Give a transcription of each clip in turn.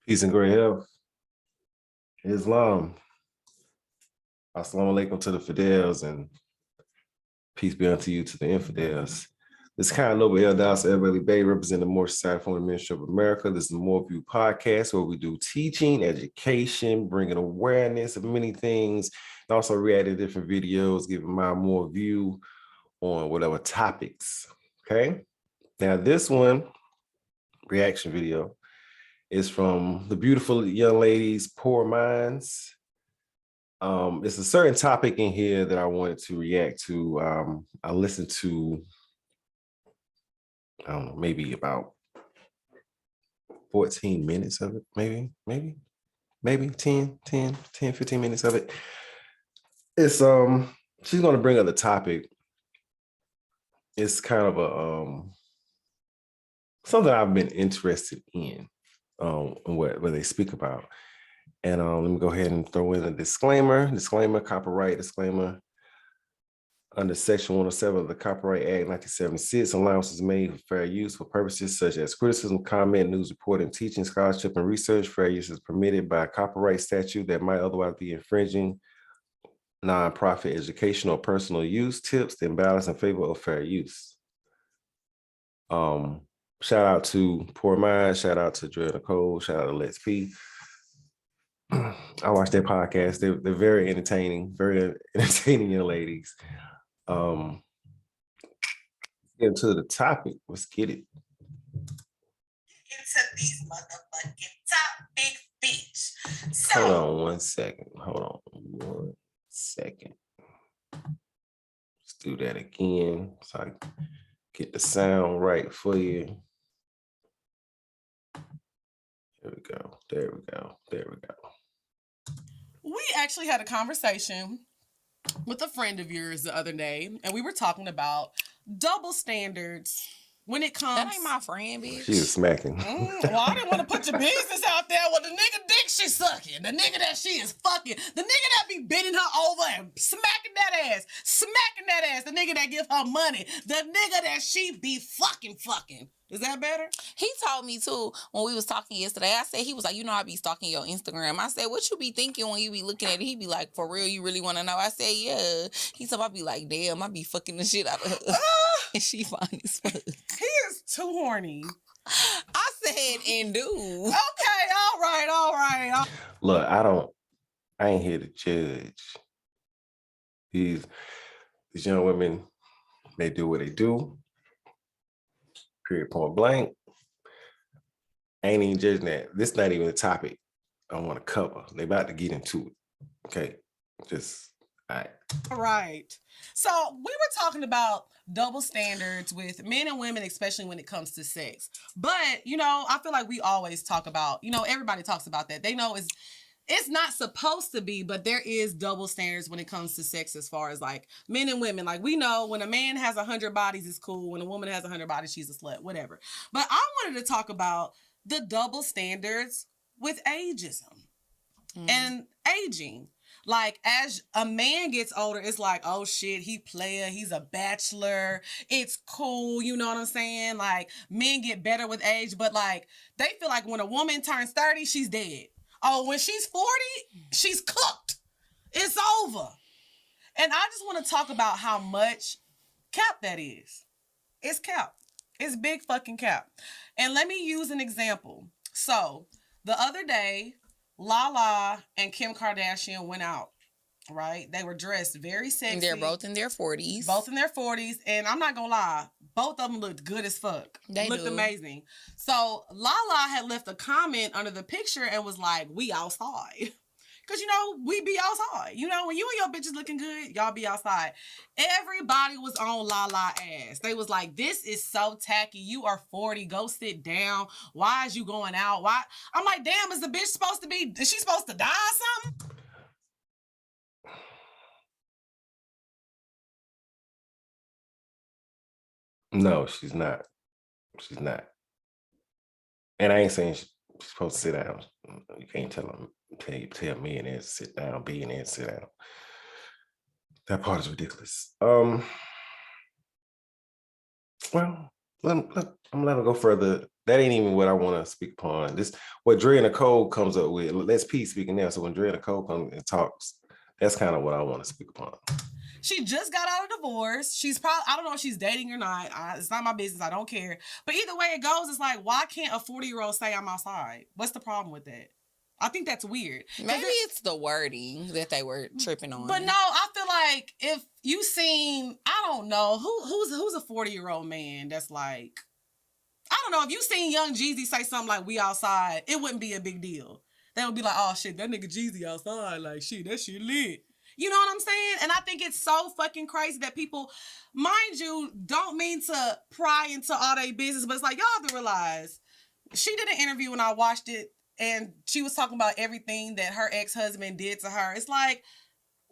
Peace and great health. Islam. Assalamu alaikum to the Fidels and peace be unto you to the infidels. This is kind of Noble El Dallas Everly Bay, representing the Moorish Society for the Ministry of America. This is the Moorvue podcast where we do teaching, education, bringing awareness of many things, and also reacting to different videos, giving my more view on whatever topics. Okay. Now this one reaction video is from the beautiful young ladies, Poor Minds. It's a certain topic in here that I wanted to react to. I listened to, I don't know, maybe about 14 minutes of it, maybe 10, 15 minutes of it. It's she's gonna bring up the topic. It's kind of a something I've been interested in what they speak about. And let me go ahead and throw in a disclaimer, copyright disclaimer. Under Section 107 of the Copyright Act 1976, allowances made for fair use for purposes such as criticism, comment, news reporting, teaching, scholarship, and research. Fair use is permitted by a copyright statute that might otherwise be infringing nonprofit educational or personal use. Tips and balance in favor of fair use. Shout out to Poor Minds, shout out to Dre Nicole, shout out to Let's P. I watch their podcast. They're very entertaining young ladies. Into the topic. Let's get it. Into these motherfucking topics, bitch. So, Hold on one second. Let's do that again so I get the sound right for you. There we go. We actually had a conversation with a friend of yours the other day, and we were talking about double standards when it comes. That ain't my friend, bitch. She was smacking. Well, I didn't want to put your business out there with the nigga dick she sucking, the nigga that she is fucking, the nigga that be bending her over and smacking that ass, the nigga that give her money, the nigga that she be fucking. Is that better? He told me too when we was talking yesterday. I said, he was like, you know, I be stalking your Instagram. I said, what you be thinking when you be looking at it? He be like, for real, you really want to know? I said, yeah. He said, I be like, damn, I be fucking the shit out of her. And she fine as fuck. He is too horny. I said, and do. Okay, all right. Look, I ain't here to judge. These young women, they do what they do. Period, point blank. I ain't even judging that. This not even a topic I want to cover. They about to get into it. Okay. Just all right. So we were talking about double standards with men and women, especially when it comes to sex. But, you know, I feel like we always talk about, you know, everybody talks about that. They know it's not supposed to be, but there is double standards when it comes to sex as far as like men and women. Like we know when a man has 100 bodies, it's cool. When a woman has 100 bodies, she's a slut, whatever. But I wanted to talk about the double standards with ageism and aging. Like as a man gets older, it's like, oh shit, he player, he's a bachelor. It's cool, you know what I'm saying? Like men get better with age, but like they feel like when a woman turns 30, she's dead. Oh, when she's 40, she's cooked. It's over. And I just want to talk about how much cap that is. It's cap. It's big fucking cap. And let me use an example. So the other day, Lala and Kim Kardashian went out, right? They were dressed very sexy. And they're both in their 40s. And I'm not going to lie, both of them looked good as fuck. They looked amazing. So Lala had left a comment under the picture and was like, we outside. Because, you know, we be outside. You know, when you and your bitches looking good, y'all be outside. Everybody was on Lala ass. They was like, this is so tacky. You are 40. Go sit down. Why is you going out? Why? I'm like, damn, is the bitch supposed to be, is she supposed to die or something? No, she's not. And I ain't saying she's supposed to sit down. You can't tell me and then sit down, be in there and sit down. That part is ridiculous. Well, I'm gonna let him go further. That ain't even what I want to speak upon. This what Dre and Nicole comes up with. Let's P speaking now. So when Dre and Nicole comes and talks, that's kind of what I want to speak upon. She just got out of divorce. She's probably, I don't know if she's dating or not. It's not my business. I don't care. But either way it goes, it's like, why can't a 40-year-old say I'm outside? What's the problem with that? I think that's weird. Maybe it's the wording that they were tripping on. But no, I feel like if you seen, I don't know, who's a 40-year-old man that's like, I don't know, if you seen Young Jeezy say something like we outside, it wouldn't be a big deal. They would be like, oh shit, that nigga Jeezy outside, like shit, that shit lit. You know what I'm saying? And I think it's so fucking crazy that people, mind you, don't mean to pry into all their business, but it's like, y'all have to realize, she did an interview and I watched it, and she was talking about everything that her ex-husband did to her. It's like,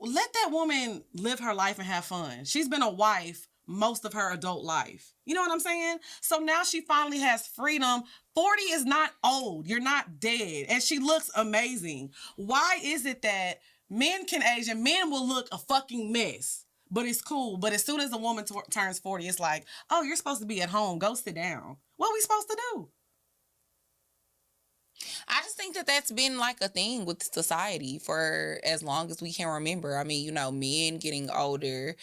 let that woman live her life and have fun. She's been a wife most of her adult life. You know what I'm saying? So now she finally has freedom. 40 is not old. You're not dead. And she looks amazing. Why is it that men can age and men will look a fucking mess, but it's cool? But as soon as a woman turns 40, it's like, oh, you're supposed to be at home. Go sit down. What are we supposed to do? I just think that that's been like a thing with society for as long as we can remember. I mean, you know, men getting older,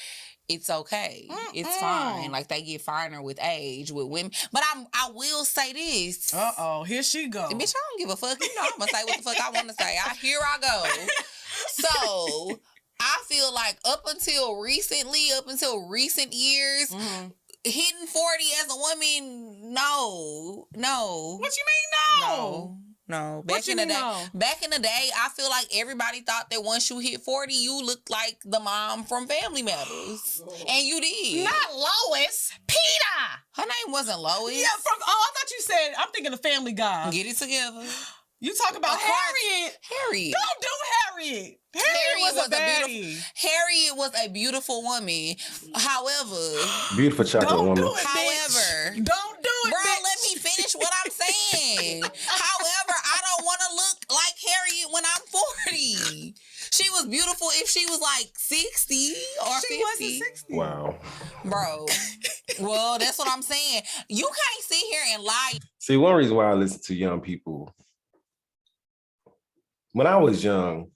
it's okay. It's fine. Like, they get finer with age with women. But I will say this. Uh-oh, here she goes. Bitch, I don't give a fuck. You know I'm going to say what the fuck I want to say. Here I go. So, I feel like up until recent years, hitting 40 as a woman, no. What you mean no? No. Back in the day, I feel like everybody thought that once you hit 40, you looked like the mom from Family Matters. And you did. Not Lois. Peter. Her name wasn't Lois. Yeah, I thought you said, I'm thinking of Family Guy. Get it together. You talk about Harriet. Harriet. Don't do Harriet. Harriet was a baddie. Harriet was a beautiful woman. However, Beautiful chocolate woman. Do it, however, don't do it, bro, bitch. let me finish what I'm saying. However, I don't want to look like Harriet when I'm 40. She was beautiful if she was like 60 or 50. She wasn't 60. Wow. Bro. Well, that's what I'm saying. You can't sit here and lie. See, one reason why I listen to young people, when I was young,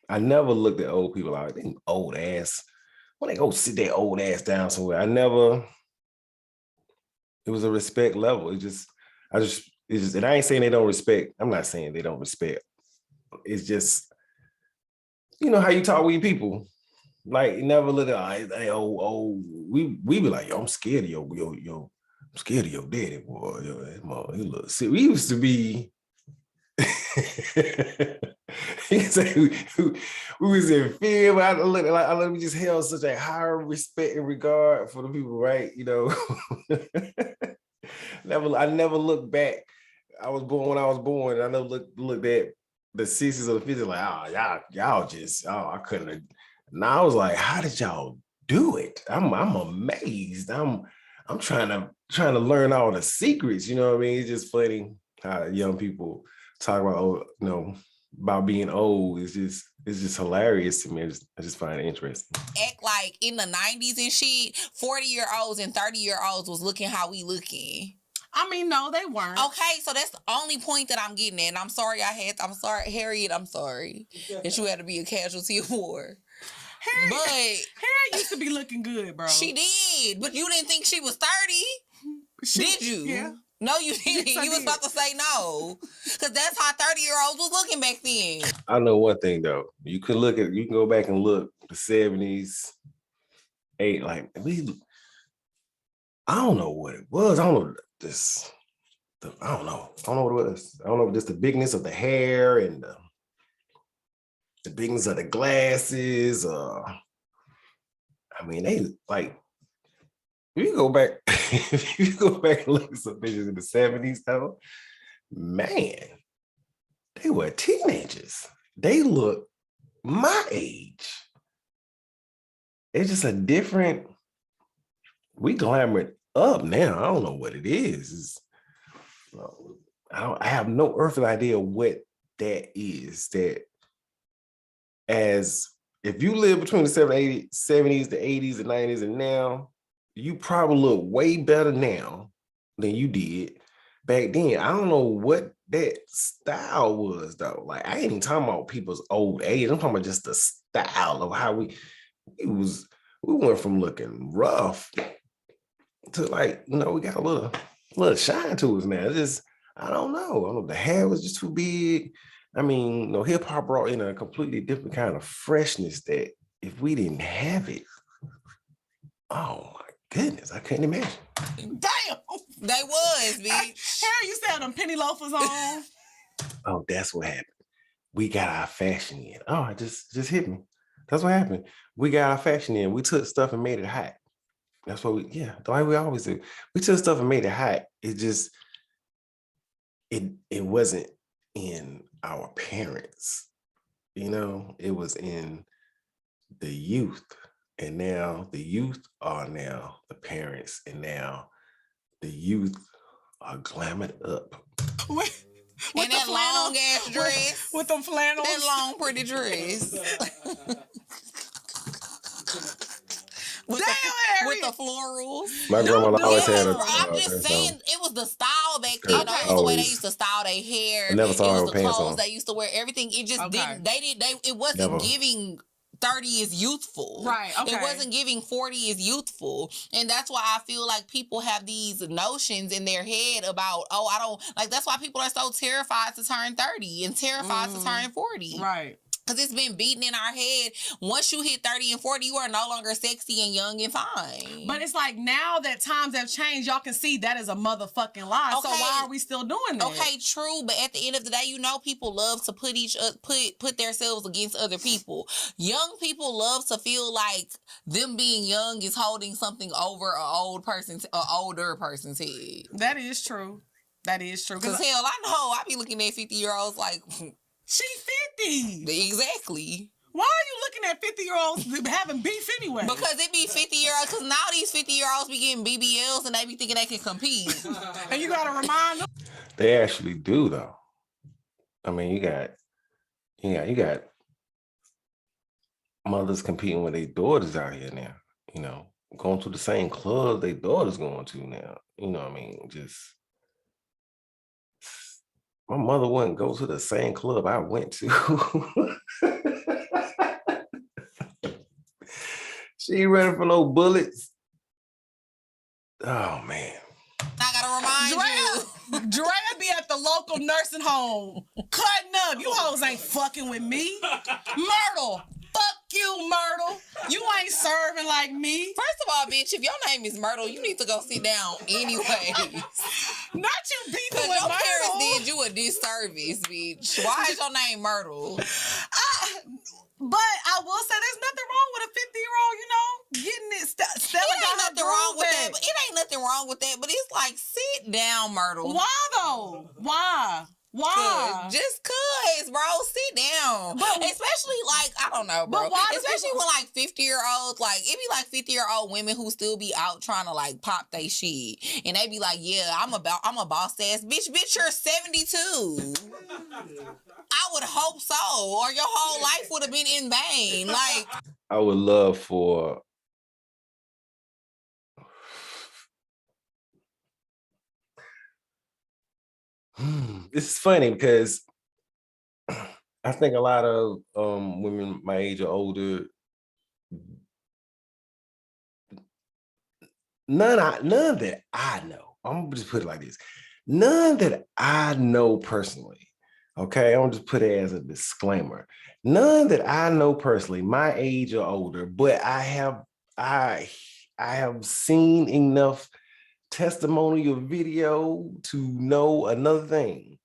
I never looked at old people like they old ass. When they go sit their old ass down somewhere, it was a respect level. It's just, and I ain't saying they don't respect. I'm not saying they don't respect. It's just, you know how you talk with your people. Like, you never look at, hey, old. We be like, yo, I'm scared of yo, I'm scared of your daddy, boy. Yo, that mother, he look sick. We used to be, he said we was in fear, but we just held such a higher respect and regard for the people, right? You know, I never looked back. I was born when I was born. I never looked at the 60s or the 50s like, oh, y'all I couldn't have. Now I was like, how did y'all do it? I'm amazed. I'm trying to learn all the secrets. You know what I mean? It's just funny how young people talk about, about being old. It's just hilarious to me. I just find it interesting. Act like in the 90s and shit, 40-year-olds and 30-year-olds was looking how we looking. I mean, no, they weren't. Okay, so that's the only point that I'm getting at. And I'm sorry, Harriet, I'm sorry that you had to be a casualty of war. Harriet used to be looking good, bro. She did, but you didn't think she was 30. Did you? Yeah. No, you didn't. Yes, you was about to say no. Because that's how 30-year-olds was looking back then. I know one thing though. You can go back and look the 70s, I don't know what it was. I don't know this. I don't know what it was. I don't know, just the bigness of the hair and the bigness of the glasses. I mean, they like, if you go back and look at some pictures in the 70s though, man, they were teenagers. They look my age. It's just a different, we glamour it up now. I don't know what it is. I have no earthly idea what that is. That as if you live between the 70s, the 80s, the 90s, and now, you probably look way better now than you did back then. I don't know what that style was though. Like I ain't even talking about people's old age. I'm talking about just the style of how we went from looking rough to like, we got a little shine to us now. It's just, I don't know. The hair was just too big. I mean, hip hop brought in a completely different kind of freshness that if we didn't have it, oh my goodness, I couldn't imagine. Damn. They was, bitch. Harry, you still had them penny loafers on. Oh, that's what happened. We got our fashion in. Oh, it just hit me. That's what happened. We got our fashion in. We took stuff and made it hot. That's what the way we always do. We took stuff and made it hot. It just, it wasn't in our parents, it was in the youth. And now the youth are now the parents, and now the youth are glamored up. With And that long ass dress. With them flannels. That long pretty dress. With the florals. My grandma always had a. I'm just saying, it was the style back then. It was the way they used to style their hair. I never saw her with pants clothes on. they used to wear. Everything. It just didn't. It wasn't giving 30 is youthful. Right. Okay. It wasn't giving 40 is youthful. And that's why I feel like people have these notions in their head about, I don't like, that's why people are so terrified to turn 30 and terrified to turn 40. Right. Because it's been beaten in our head. Once you hit 30 and 40, you are no longer sexy and young and fine. But it's like now that times have changed, y'all can see that is a motherfucking lie. Okay. So why are we still doing that? Okay, true. But at the end of the day, people love to put themselves against other people. Young people love to feel like them being young is holding something over an older person's head. That is true. That is true. Because hell, I know I be looking at 50-year-olds like, she 50. Exactly. Why are you looking at 50-year-olds having beef anyway? Because it be 50-year-olds. Because now these 50-year-olds be getting BBLs and they be thinking they can compete. And you gotta remind them. They actually do though. I mean, you got mothers competing with their daughters out here now. Going to the same club their daughters going to now. You know what I mean? Just. My mother wouldn't go to the same club I went to. She ain't ready for no bullets. Oh, man. I gotta remind you. Drea be at the local nursing home cutting up. You hoes ain't fucking with me. Myrtle. Fuck you, Myrtle. You ain't serving like me. First of all, bitch, if your name is Myrtle, you need to go sit down anyway. Not you beefing with your Myrtle. parents did you a disservice, bitch. Why is your name Myrtle? But I will say there's nothing wrong with a 50-year-old, getting it. Stella It ain't got nothing wrong with that. But it ain't nothing wrong with that. But it's like, sit down, Myrtle. Why though? Why? Just cause, bro, sit down. But especially like, I don't know, bro. Especially when like 50-year-olds, like it be like 50-year-old women who still be out trying to like pop they shit. And they be like, yeah, I'm a boss ass bitch. Bitch, you're 72. I would hope so. Or your whole life would have been in vain. Like, I would love for this is funny because I think a lot of women my age or older, none that I know. I'm gonna just put it like this. None that I know personally. Okay, I'm just put it as a disclaimer. None that I know personally, my age or older, but I have seen enough testimonial video to know another thing.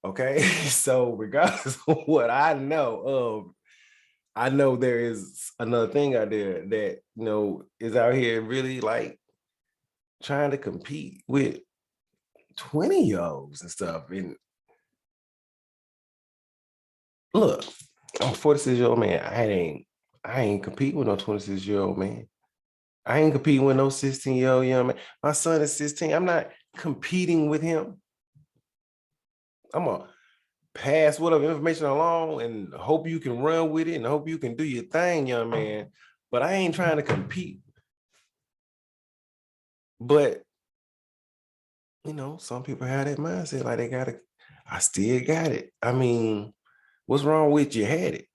Okay, so regardless of what I know there is another thing out there that is out here really like trying to compete with 20-year-olds and stuff. And look, I'm a 46-year-old man. I ain't competing with no 26-year-old man. I ain't competing with no 16-year-old young man. My son is 16. I'm not competing with him. I'm gonna pass whatever information along and hope you can run with it and hope you can do your thing, young man. But I ain't trying to compete But some people have that mindset, like I still got it. I mean, what's wrong with you? Had it.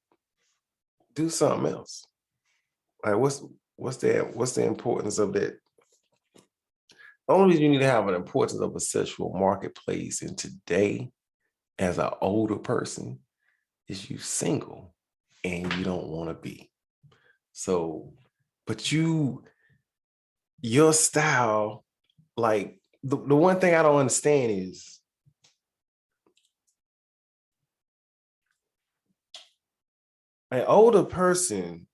Do something else. Like what's the importance of that? The only reason you need to have an importance of a sexual marketplace in today as an older person is you single and you don't want to be. So, but your style, like the one thing I don't understand is an older person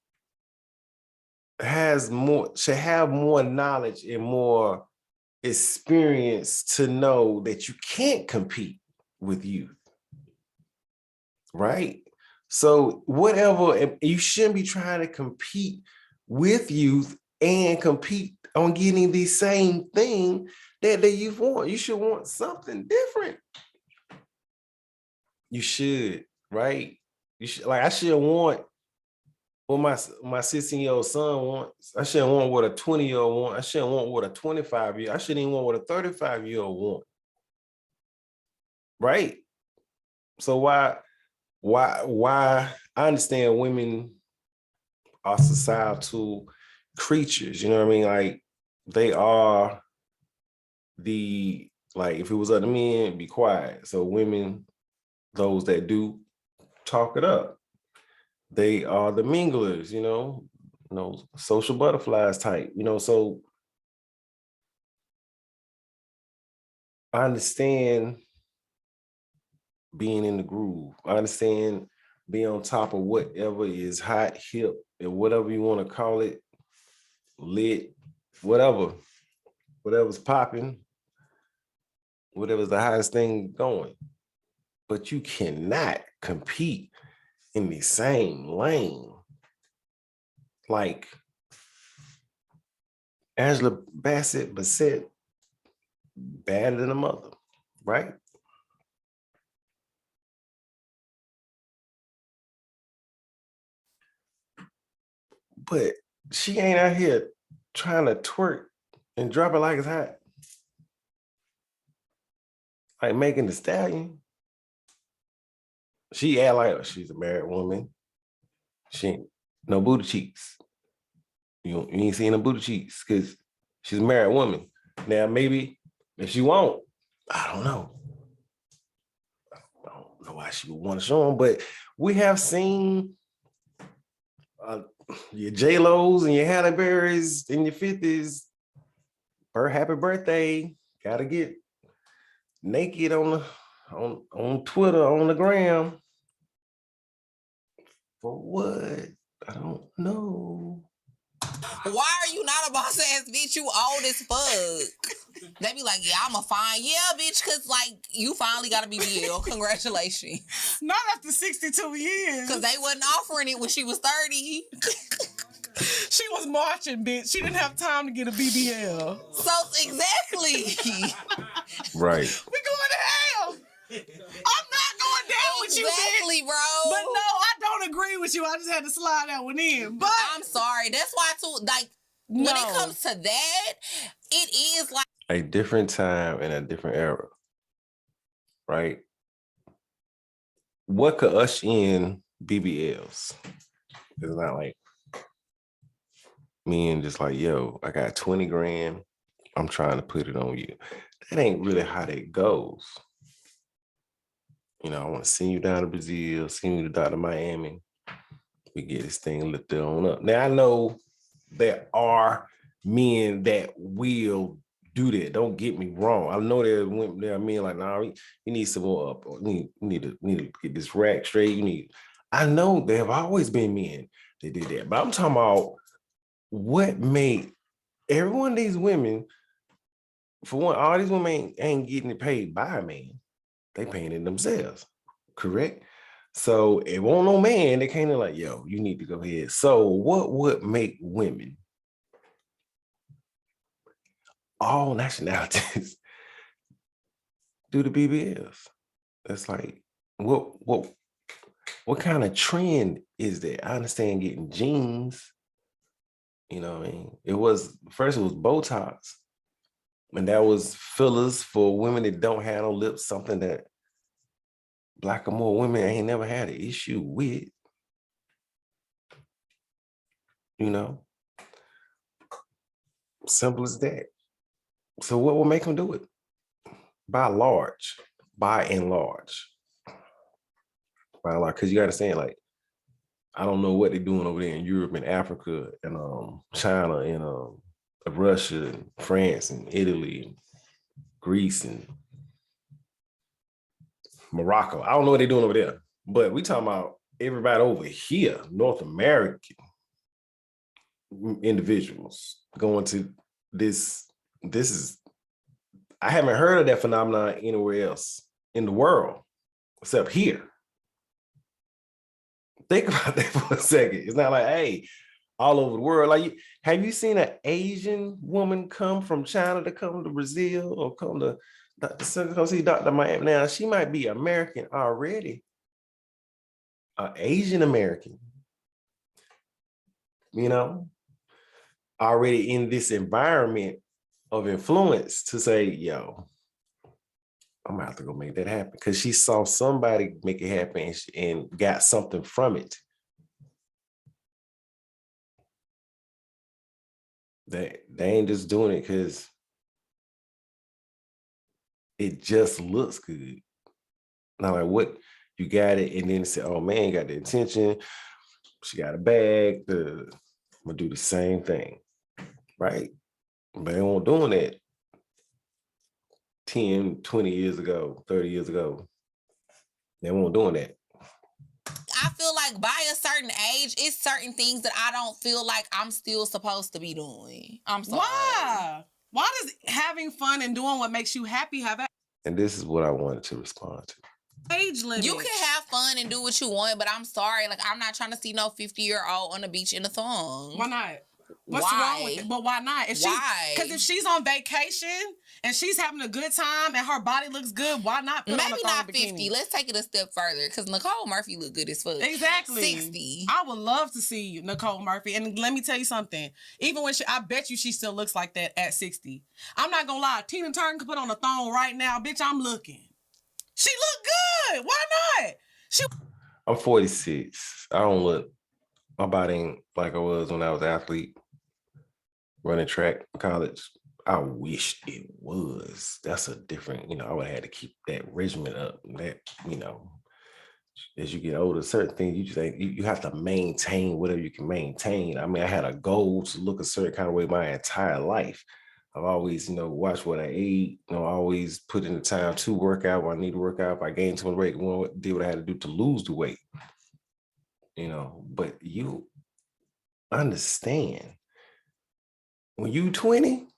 should have more knowledge and more experience to know that you can't compete with youth, right? So whatever, you shouldn't be trying to compete with youth and compete on getting the same thing that the youth want. You should want something different. You should, right? You should, like I should want what my 16-year-old son wants. I shouldn't want what a 20-year-old want. I shouldn't want what a 25-year. I shouldn't even want what a 35-year-old want. Right? So why I understand women are societal creatures, you know what I mean? Like they are like if it was other men, be quiet. So women, those that do talk it up, they are the minglers, social butterflies type, so I understand being in the groove. I understand being on top of whatever is hot, hip, and whatever you want to call it, lit, whatever's popping, whatever's the hottest thing going. But you cannot compete in the same lane. Like Angela Bassett, better than a mother, right? But she ain't out here trying to twerk and drop it like it's hot. Like Megan Thee Stallion. She act like she's a married woman. She ain't no booty cheeks. You ain't seeing no booty cheeks because she's a married woman. Now, maybe if she won't, I don't know. I don't know why she would want to show them, but we have seen your J-Lo's and your Halle Berrys in your 50s. Happy birthday. Gotta get naked on Twitter, on the gram. For what? I don't know. Why are you not a boss ass bitch? You old as fuck. They be like, yeah, I'm a fine. Yeah, bitch, because, like, you finally got a BBL. Congratulations. Not after 62 years. Because they wasn't offering it when she was 30. She was marching, bitch. She didn't have time to get a BBL. So, exactly. Right. We going to hell. I'm not going down with you, Exactly, bitch. bro. But no, I don't agree with you. I just had to slide that one in. But I'm sorry. That's why, too, like, when it comes to that, it is like a different time and a different era, right? What could usher in BBLs? It's not like me and just like, yo, I got 20 grand. I'm trying to put it on you. That ain't really how that goes. I want to send you down to Brazil, send you down to Miami. We get this thing lifted on up. Now, I know there are men that will do that. Don't get me wrong. I know there are men like, nah, you need some more up. We need to get this rack straight. I know there have always been men that did that. But I'm talking about what made every one of these women, for one, all these women ain't getting it paid by a man. They paying it themselves, correct? So it won't no man, they can't like, yo, you need to go ahead. So what would make women, all nationalities, do the BBLs? It's like, what kind of trend is that? I understand getting jeans, you know what I mean? It was Botox. And that was fillers for women that don't have no lips, something that Black or more women ain't never had an issue with. You know, simple as that. So what will make them do it? By and large. Because you got to say, like, I don't know what they're doing over there in Europe and Africa and China and Russia and France and Italy and Greece and Morocco. I don't know what they're doing over there. But we talking about everybody over here, North American individuals going to this. This is, I haven't heard of that phenomenon anywhere else in the world except here. Think about that for a second. It's not like, hey, all over the world. Like, have you seen an Asian woman come from China to come to Brazil or come to see Dr. Miami? Now, she might be American already, Asian American, you know, already in this environment of influence to say, yo, I'm gonna have to go make that happen, because she saw somebody make it happen and got something from it. They ain't just doing it because it just looks good. Now, like, what, you got it, and then say, oh man, got the attention, she got a bag, I'm gonna do the same thing, right? But they weren't doing that 10, 20 years ago, 30 years ago. They weren't doing that. I feel like by a certain age, it's certain things that I don't feel like I'm still supposed to be doing. I'm sorry. Why does having fun and doing what makes you happy have an And this is what I wanted to respond to. age limit? You can have fun and do what you want, but I'm sorry. Like, I'm not trying to see no 50-year-old on the beach in a thong. Why not? What's wrong with it? But why not? Why? Because if she's on vacation and she's having a good time and her body looks good, why not put on a Maybe thong not bikini? 50. Let's take it a step further, because Nicole Murphy look good as fuck. Exactly. 60. I would love to see Nicole Murphy. And let me tell you something. Even when I bet you she still looks like that at 60. I'm not going to lie. Tina Turner could put on a thong right now. Bitch, I'm looking. She look good. Why not? I'm 46. I don't look, my body ain't like I was when I was an athlete, running track in college. I wish it was. That's a different, I would have had to keep that regimen up. That, as you get older, certain things you just you have to maintain whatever you can maintain. I mean, I had a goal to look a certain kind of way my entire life. I've always, watched what I ate, always put in the time to work out when I need to work out. If I gained too much weight, did what I had to do to lose the weight. But you understand, when you 20,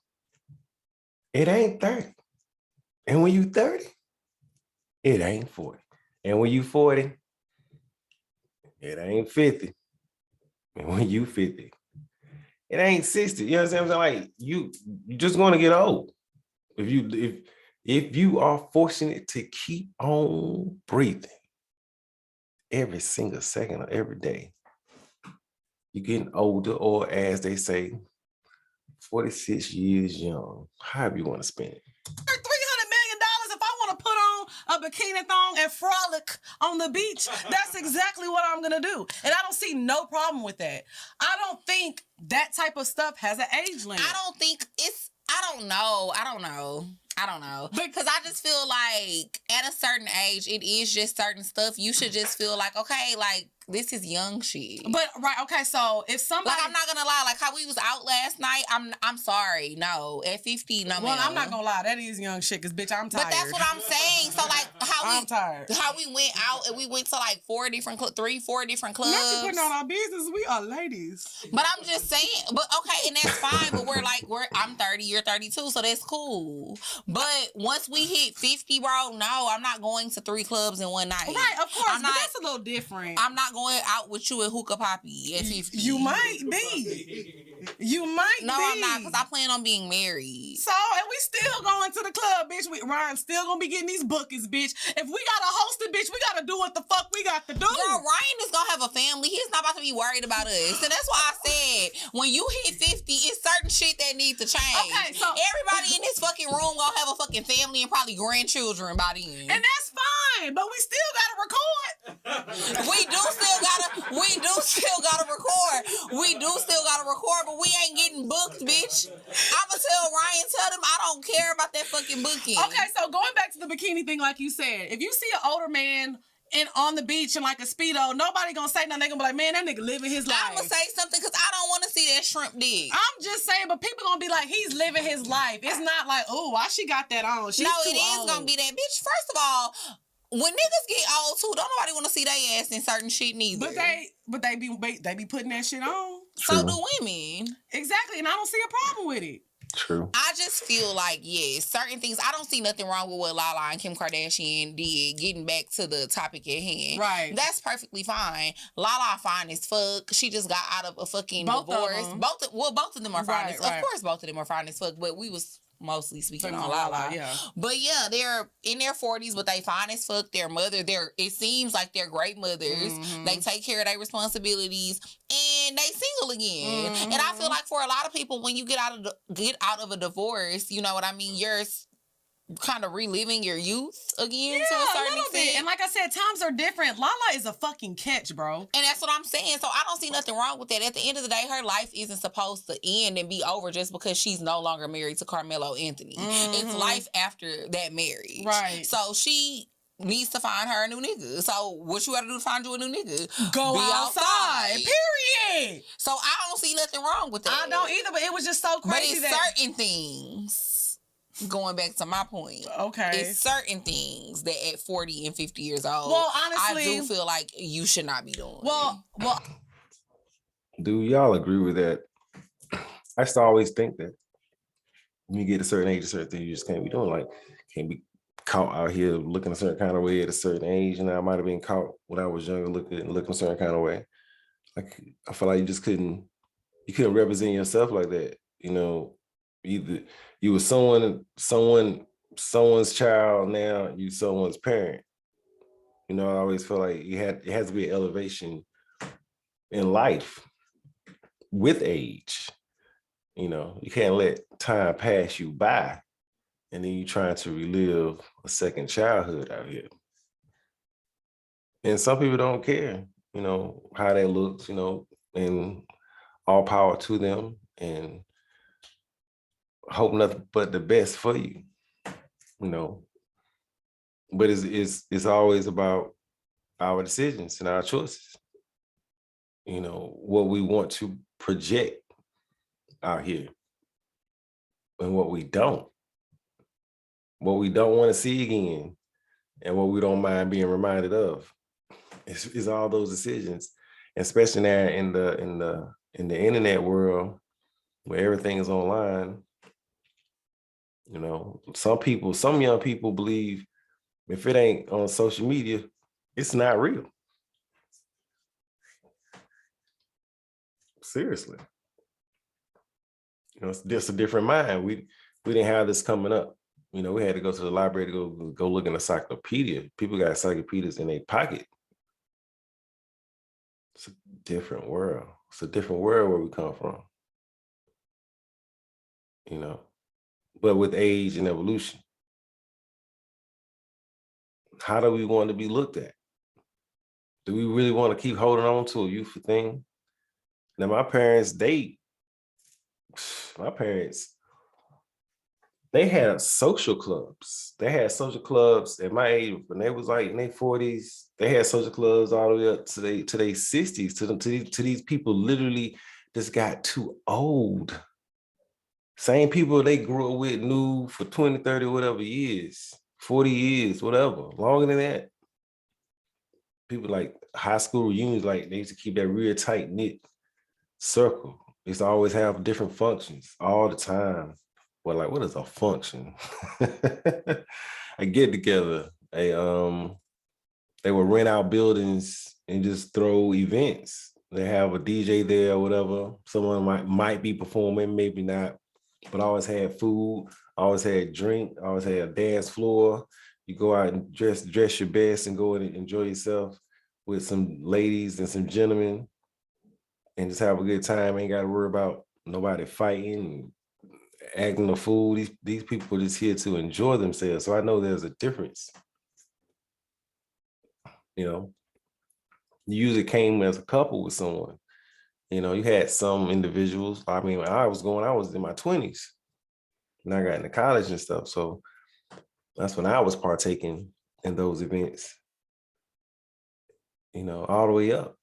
it ain't 30. And when you 30, it ain't 40. And when you 40, it ain't 50. And when you 50, it ain't 60. You know what I'm saying? Like, you're just gonna get old. If you are fortunate to keep on breathing every single second of every day, you're getting older, or as they say, 46 years young. However you want to spend it. $300 million if I want to put on a bikini thong and frolic on the beach. That's exactly what I'm going to do. And I don't see no problem with that. I don't think that type of stuff has an age limit. I don't know. Because I just feel like at a certain age, it is just certain stuff. You should just feel like, okay, like, this is young shit. But, right, okay, so if somebody... Like, I'm not gonna lie, like how we was out last night, I'm sorry, no. At 50, no, Well, ma'am. I'm not gonna lie, that is young shit, because, bitch, I'm tired. But that's what I'm saying. So, like, I'm tired. How we went out and we went to, like, 4 different clubs. Not you putting on our business, we are ladies. But I'm just saying, but okay, and that's fine, but I'm 30, you're 32, so that's cool. But once we hit 50, bro, no, I'm not going to 3 clubs in one night. Right, of course, but that's a little different. I'm not going out with you at Hookah Poppy at 50. You might be. You might No, be. I'm not, because I plan on being married. So, and we still going to the club, bitch. Ryan still gonna be getting these buckets, bitch. If we gotta host it, bitch, we gotta do what the fuck we got to do. Girl, Ryan is gonna have a family. He's not about to be worried about us. And that's why I said, when you hit 50, it's certain shit that needs to change. Okay, so everybody in this fucking room gonna have a fucking family and probably grandchildren by then. and that's fine, but we still gotta record. We do still gotta record, but we ain't getting booked, bitch. I'ma tell Ryan, tell them I don't care about that fucking booking. Okay, so going back to the bikini thing, like you said, if you see an older man on the beach in like a Speedo, nobody gonna say nothing. They gonna be like, man, that nigga living his life. I'm gonna say something because I don't want to see that shrimp dick. I'm just saying, but people gonna be like, he's living his life. It's not like, oh, why she got that on? She's no, too it is old. gonna be that bitch. First of all, when niggas get old too, don't nobody want to see their ass in certain shit neither. But they be putting that shit on. So do women. Exactly, and I don't see a problem with it. True. I just feel like, yes, certain things. I don't see nothing wrong with what Lala and Kim Kardashian did. Getting back to the topic at hand, Right? That's perfectly fine. Lala fine as fuck. She just got out of a fucking Both divorce. of them. Both of them are fine. Right, Of right. course, both of them are fine as fuck. But we was mostly speaking on Lala, Lala. yeah. But yeah, they're in their 40s, but they fine as fuck. Their mother, it seems like they're great mothers. Mhm. They take care of their responsibilities, and they single again. Mhm. And I feel like for a lot of people, when you get out of a divorce, you know what I mean, you're kind of reliving your youth again to a certain little extent. bit. And like I said, times are different. Lala is a fucking catch, bro. And that's what I'm saying. So I don't see nothing wrong with that. At the end of the day, her life isn't supposed to end and be over just because she's no longer married to Carmelo Anthony. It's life after that marriage. Right. So she needs to find her a new nigga. So what you gotta do to find you a new nigga? Go Be outside. Period. So I don't see nothing wrong with that. I don't either, but it was just so But crazy it's certain things. Going back to my point. Okay. It's certain things that at 40 and 50 years old, Well, honestly, I do feel like you should not be doing. Well, Do y'all agree with that? I used to always think that when you get a certain age, a certain thing you just can't be doing. Like, can't be caught out here looking a certain kind of way at a certain age. And I might have been caught when I was younger looking a certain kind of way. Like, I feel like you couldn't represent yourself like that. You know, either you were someone's child, now you someone's parent. You know, I always feel like it has to be an elevation in life with age. You know, you can't let time pass you by and then you're trying to relive a second childhood out here. And some people don't care, you know, how that looks, you know, and all power to them, and hope nothing but the best for you, you know. But it's always about our decisions and our choices, you know, what we want to project out here and what we don't want to see again, and what we don't mind being reminded of. It's all those decisions, especially now in the internet world where everything is online. You know, some young people believe if it ain't on social media, it's not real. Seriously. You know, it's just a different mind. We didn't have this coming up. You know, we had to go to the library to go look in the encyclopedia. People got encyclopedias in their pocket. It's a different world. It's a different world where we come from. You know, but with age and evolution, how do we want to be looked at? Do we really want to keep holding on to a youthful thing? Now, my parents, they had social clubs. They had social clubs at my age when they was like in their 40s. They had social clubs all the way up to their 60s. To these people literally just got too old. Same people they grew up with, knew for 20, 30, whatever years, 40 years, whatever, longer than that. People like high school reunions, like they used to keep that real tight knit circle. They used to always have different functions all the time. Well, like, what is a function? I get together. They would rent out buildings and just throw events. They have a DJ there or whatever. Someone might be performing, maybe not, but always had food, always had drink, always had a dance floor. You go out and dress your best and go and enjoy yourself with some ladies and some gentlemen and just have a good time. Ain't got to worry about nobody fighting, acting a fool. These people are just here to enjoy themselves. So I know there's a difference. You know, you usually came as a couple with someone. You know, you had some individuals. I mean, when I was in my 20s and I got into college and stuff. So that's when I was partaking in those events, you know, all the way up.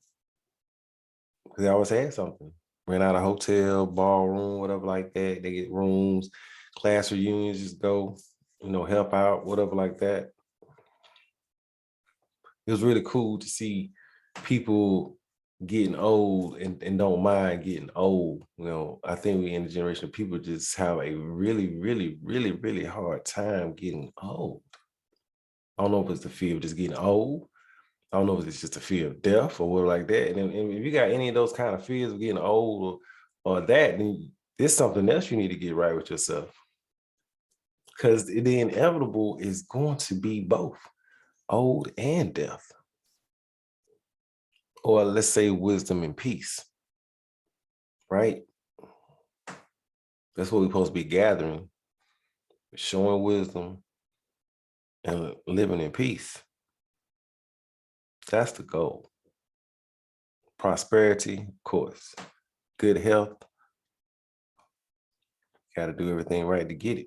Because they always had something. Rent out a hotel, ballroom, whatever like that. They get rooms, class reunions, just go, you know, help out, whatever like that. It was really cool to see people getting old and don't mind getting old. You know, I think we in the generation of people just have a really, really, really, really hard time getting old. I don't know if it's the fear of just getting old. I don't know if it's just a fear of death or whatever like that. And if you got any of those kind of fears of getting old or that, then there's something else you need to get right with yourself. Because the inevitable is going to be both old and death. Or let's say wisdom and peace, right? That's what we're supposed to be gathering, showing wisdom and living in peace. That's the goal. Prosperity, of course. Good health. Got to do everything right to get it.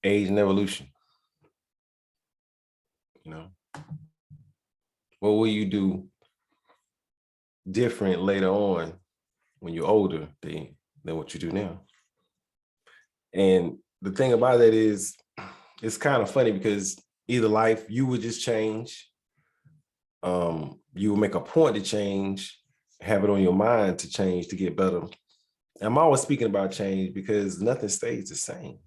Age and evolution. You know, what will you do different later on when you're older than what you do now? And the thing about that is, it's kind of funny because either life you would just change, you would make a point to change, have it on your mind to change to get better. I'm always speaking about change because nothing stays the same.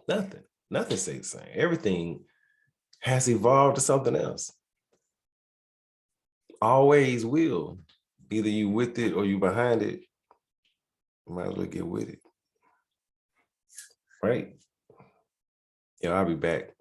Nothing stays the same. Everything has evolved to something else. Always will. Either you with it or you behind it. You might as well get with it. Right? Yeah, I'll be back.